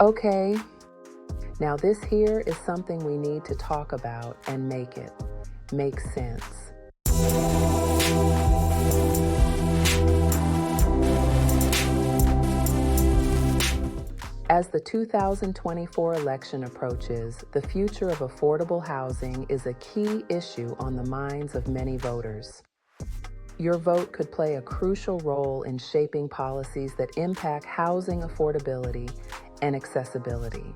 Okay, now this here is something we need to talk about and make it make sense. As the 2024 election approaches, the future of affordable housing is a key issue on the minds of many voters. Your vote could play a crucial role in shaping policies that impact housing affordability and accessibility.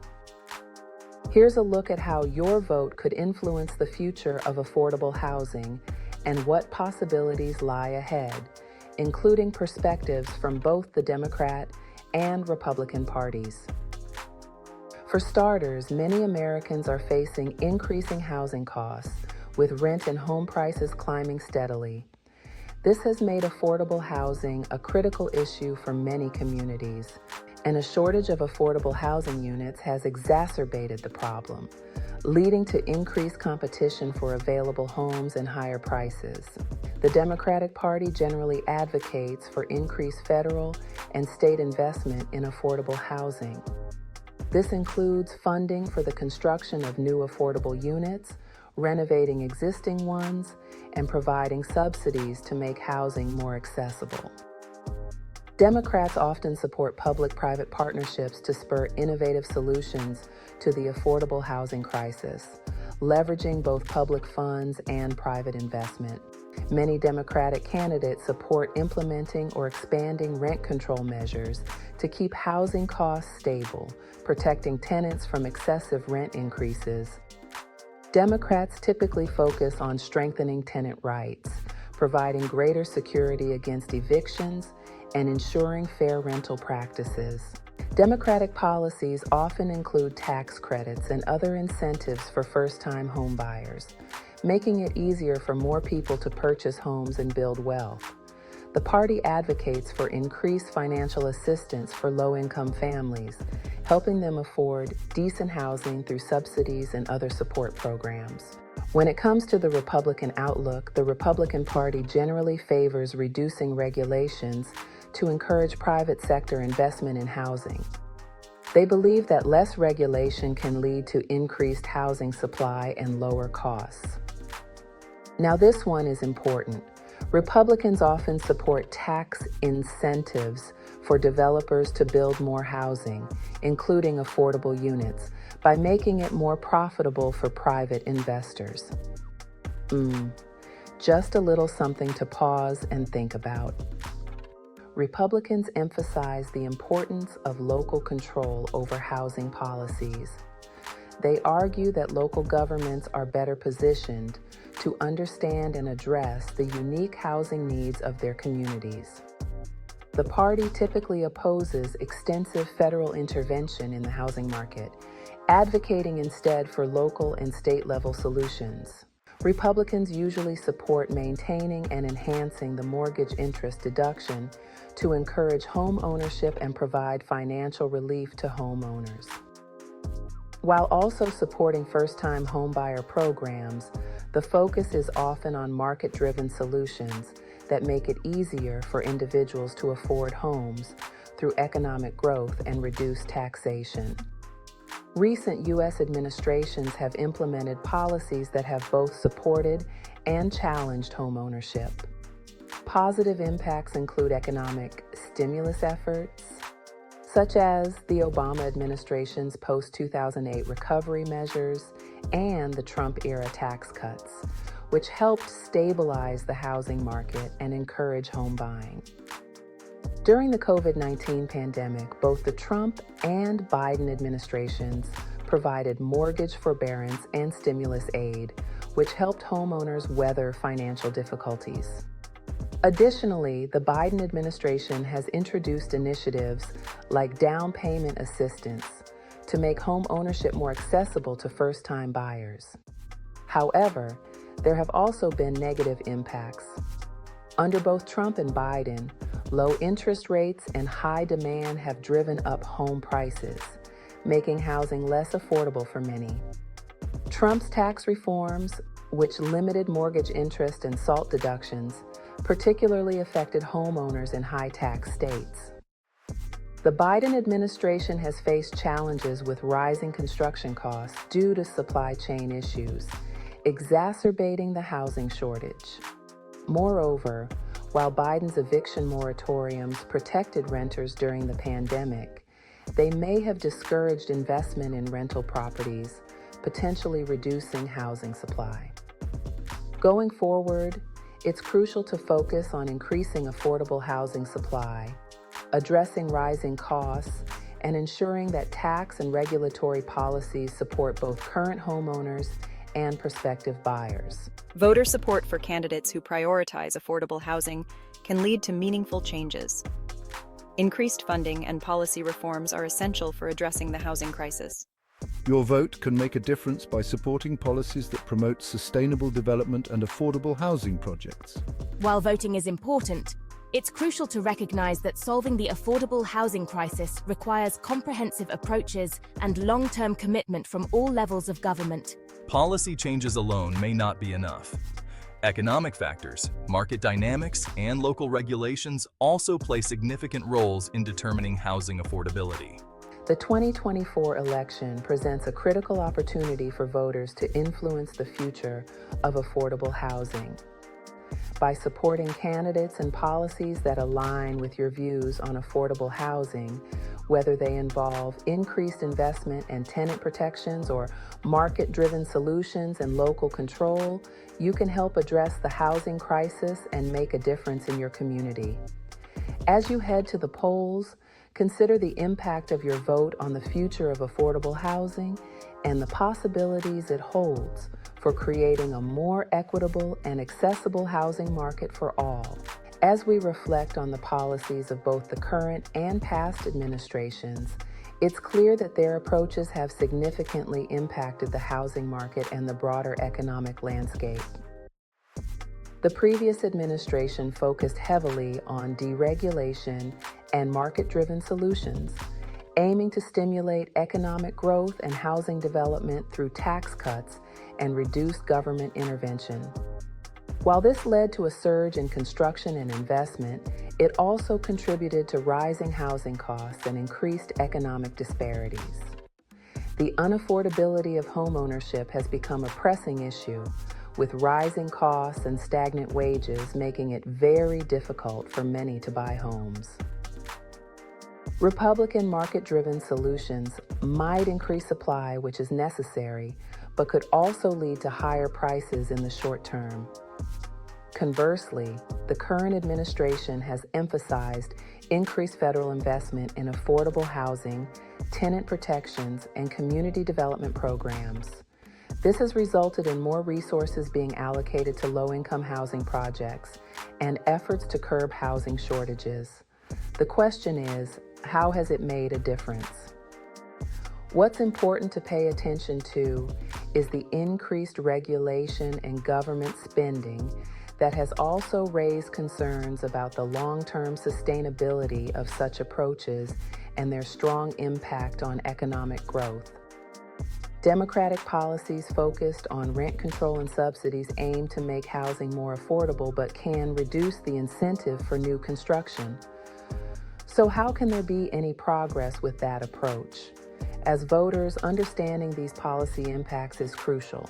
Here's a look at how your vote could influence the future of affordable housing and what possibilities lie ahead, including perspectives from both the Democrat and Republican parties. For starters, many Americans are facing increasing housing costs, with rent and home prices climbing steadily. This has made affordable housing a critical issue for many communities, and a shortage of affordable housing units has exacerbated the problem, leading to increased competition for available homes and higher prices. The Democratic Party generally advocates for increased federal and state investment in affordable housing. This includes funding for the construction of new affordable units, renovating existing ones, and providing subsidies to make housing more accessible. Democrats often support public-private partnerships to spur innovative solutions to the affordable housing crisis, leveraging both public funds and private investment. Many Democratic candidates support implementing or expanding rent control measures to keep housing costs stable, protecting tenants from excessive rent increases. Democrats typically focus on strengthening tenant rights, providing greater security against evictions, and ensuring fair rental practices. Democratic policies often include tax credits and other incentives for first-time homebuyers, making it easier for more people to purchase homes and build wealth. The party advocates for increased financial assistance for low-income families, helping them afford decent housing through subsidies and other support programs. When it comes to the Republican outlook, the Republican Party generally favors reducing regulations to encourage private sector investment in housing. They believe that less regulation can lead to increased housing supply and lower costs. Now, this one is important. Republicans often support tax incentives for developers to build more housing, including affordable units, by making it more profitable for private investors. Just a little something to pause and think about. Republicans emphasize the importance of local control over housing policies. They argue that local governments are better positioned to understand and address the unique housing needs of their communities. The party typically opposes extensive federal intervention in the housing market, advocating instead for local and state-level solutions. Republicans usually support maintaining and enhancing the mortgage interest deduction to encourage home ownership and provide financial relief to homeowners. While also supporting first-time homebuyer programs, the focus is often on market-driven solutions that make it easier for individuals to afford homes through economic growth and reduced taxation. Recent U.S. administrations have implemented policies that have both supported and challenged homeownership. Positive impacts include economic stimulus efforts, such as the Obama administration's post-2008 recovery measures and the Trump-era tax cuts, which helped stabilize the housing market and encourage home buying. During the COVID-19 pandemic, both the Trump and Biden administrations provided mortgage forbearance and stimulus aid, which helped homeowners weather financial difficulties. Additionally, the Biden administration has introduced initiatives like down payment assistance to make home ownership more accessible to first-time buyers. However, there have also been negative impacts. Under both Trump and Biden, low interest rates and high demand have driven up home prices, making housing less affordable for many. Trump's tax reforms, which limited mortgage interest and SALT deductions, particularly affected homeowners in high-tax states. The Biden administration has faced challenges with rising construction costs due to supply chain issues, exacerbating the housing shortage. Moreover, while Biden's eviction moratoriums protected renters during the pandemic, they may have discouraged investment in rental properties, potentially reducing housing supply. Going forward, it's crucial to focus on increasing affordable housing supply, addressing rising costs, and ensuring that tax and regulatory policies support both current homeowners and prospective buyers. Voter support for candidates who prioritize affordable housing can lead to meaningful changes. Increased funding and policy reforms are essential for addressing the housing crisis. Your vote can make a difference by supporting policies that promote sustainable development and affordable housing projects. While voting is important, it's crucial to recognize that solving the affordable housing crisis requires comprehensive approaches and long-term commitment from all levels of government. Policy changes alone may not be enough. Economic factors, market dynamics, and local regulations also play significant roles in determining housing affordability. The 2024 election presents a critical opportunity for voters to influence the future of affordable housing. By supporting candidates and policies that align with your views on affordable housing, whether they involve increased investment and tenant protections or market-driven solutions and local control, you can help address the housing crisis and make a difference in your community. As you head to the polls, consider the impact of your vote on the future of affordable housing and the possibilities it holds for creating a more equitable and accessible housing market for all. As we reflect on the policies of both the current and past administrations, it's clear that their approaches have significantly impacted the housing market and the broader economic landscape. The previous administration focused heavily on deregulation and market-driven solutions, aiming to stimulate economic growth and housing development through tax cuts and reduced government intervention. While this led to a surge in construction and investment, it also contributed to rising housing costs and increased economic disparities. The unaffordability of homeownership has become a pressing issue, with rising costs and stagnant wages making it very difficult for many to buy homes. Republican market-driven solutions might increase supply, which is necessary, but could also lead to higher prices in the short term. Conversely, the current administration has emphasized increased federal investment in affordable housing, tenant protections, and community development programs. This has resulted in more resources being allocated to low-income housing projects and efforts to curb housing shortages. The question is, how has it made a difference? What's important to pay attention to is the increased regulation and government spending that has also raised concerns about the long-term sustainability of such approaches and their strong impact on economic growth. Democratic policies focused on rent control and subsidies aim to make housing more affordable but can reduce the incentive for new construction. So how can there be any progress with that approach? As voters, understanding these policy impacts is crucial.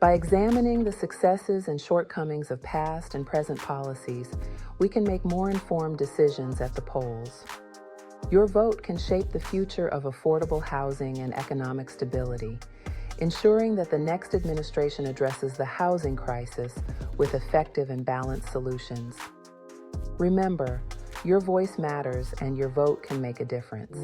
By examining the successes and shortcomings of past and present policies, we can make more informed decisions at the polls. Your vote can shape the future of affordable housing and economic stability, ensuring that the next administration addresses the housing crisis with effective and balanced solutions. Remember, your voice matters and your vote can make a difference.